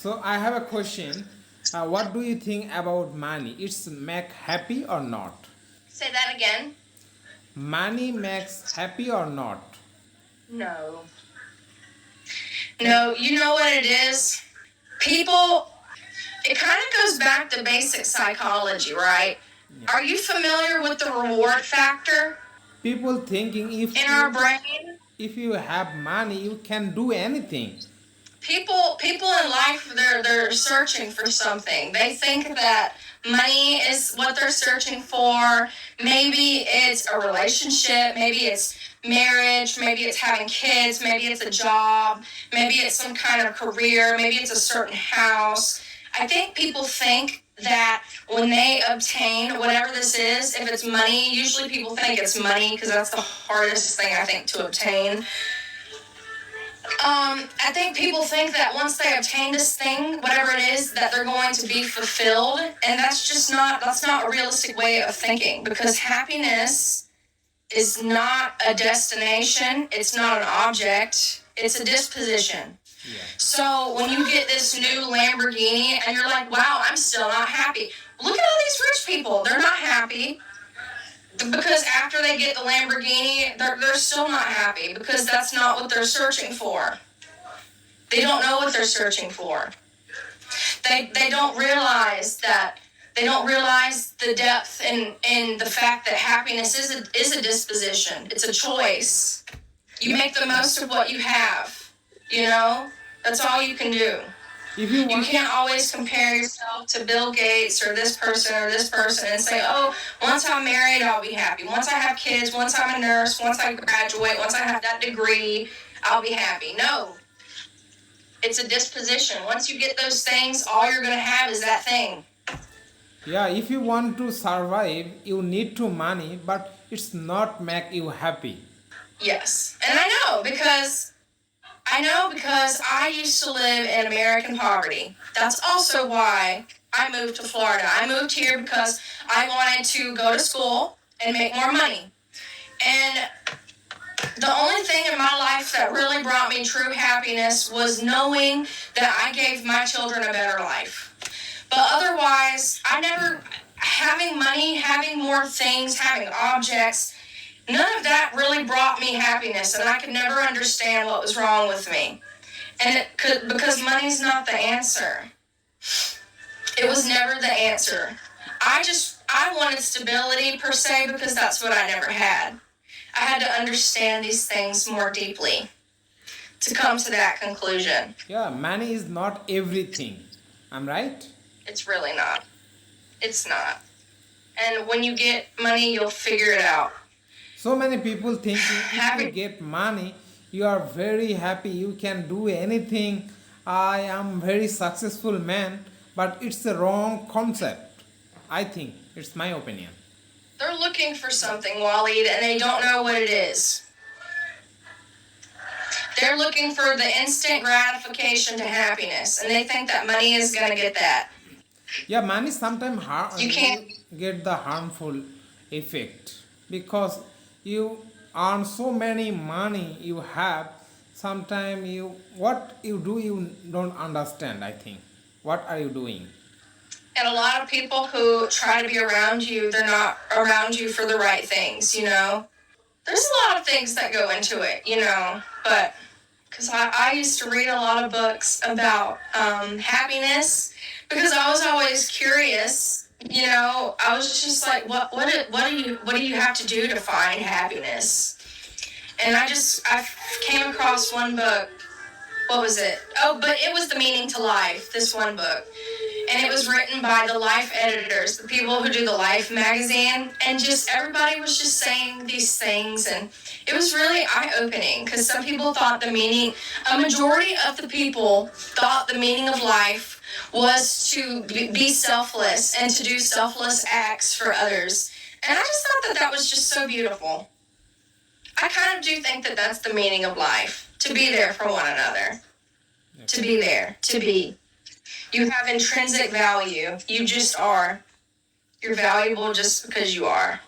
So I have a question. What do you think about money? It's make happy or not? Say that again. Money makes happy or not? No. No, you know what it is? People, it kind of goes back to basic psychology, right? Yeah. Are you familiar with the reward factor People thinking if in our you brain? if you have money you can do anything. People in life, they're searching for something. They think that money is what they're searching for. Maybe it's a relationship, maybe it's marriage, maybe it's having kids, maybe it's a job, maybe it's some kind of career, maybe it's a certain house. I think people think that when they obtain whatever this is, if it's money, usually people think it's money because that's the hardest thing I think to obtain. I think people think that once they obtain this thing, whatever it is, that they're going to be fulfilled, and that's not a realistic way of thinking, because happiness is not a destination, it's not an object, it's a disposition. Yeah. So when you get this new Lamborghini and you're like, wow, I'm still not happy. Look at all these rich people, they're not happy. Because after they get the Lamborghini, they're still not happy because that's not what they're searching for. They don't know what they're searching for. They don't realize that they don't realize the depth and the fact that happiness is a disposition. It's a choice. You make the most of what you have. You know? That's all you can do. If you You want, can't always compare yourself to Bill Gates or this person and say, oh, once I'm married, I'll be happy. Once I have kids, once I'm a nurse, once I graduate, once I have that degree, I'll be happy. No, it's a disposition. Once you get those things, all you're going to have is that thing. yeah, if you want to survive, you need to money, but it's not make you happy. Yes. And I know because I used to live in American poverty. That's also why I moved to Florida. I moved here because I wanted to go to school and make more money. And the only thing in my life that really brought me true happiness was knowing that I gave my children a better life. But otherwise, having money, having more things, having objects, none of that really brought me happiness, and I could never understand what was wrong with me. And because money's not the answer. It was never the answer. I wanted stability per se because that's what I never had. I had to understand these things more deeply to come to that conclusion. Yeah, money is not everything. I'm right? It's really not. It's not. And when you get money, you'll figure it out. So many people thinking if you get money, you are very happy, you can do anything. I am very successful man, but it's a wrong concept. I think it's my opinion. They're looking for something, Waleed, and they don't know what it is. They're looking for the instant gratification to happiness, and they think that money is going to get that. Yeah, money sometimes You can't. get the harmful effect because you earn so many money you have. Sometimes you what you do you don't understand. I think what are you doing? And a lot of people who try to be around you, they're not around you for the right things, you know? There's a lot of things that go into it, you know? But, because I used to read a lot of books about happiness because I was always curious, you know? I was just like, what do you have to do to find happiness? And I came across one book. What was it? Oh, but it was The Meaning to Life, this one book. And it was written by the Life editors, the people who do the Life magazine. And just everybody was just saying these things. And it was really eye-opening because some people thought a majority of the people thought the meaning of life was to be selfless and to do selfless acts for others. And I just thought that was just so beautiful. I kind of do think that that's the meaning of life, to be there for one another, to be there, to be. You have intrinsic value. You just are. You're valuable just because you are.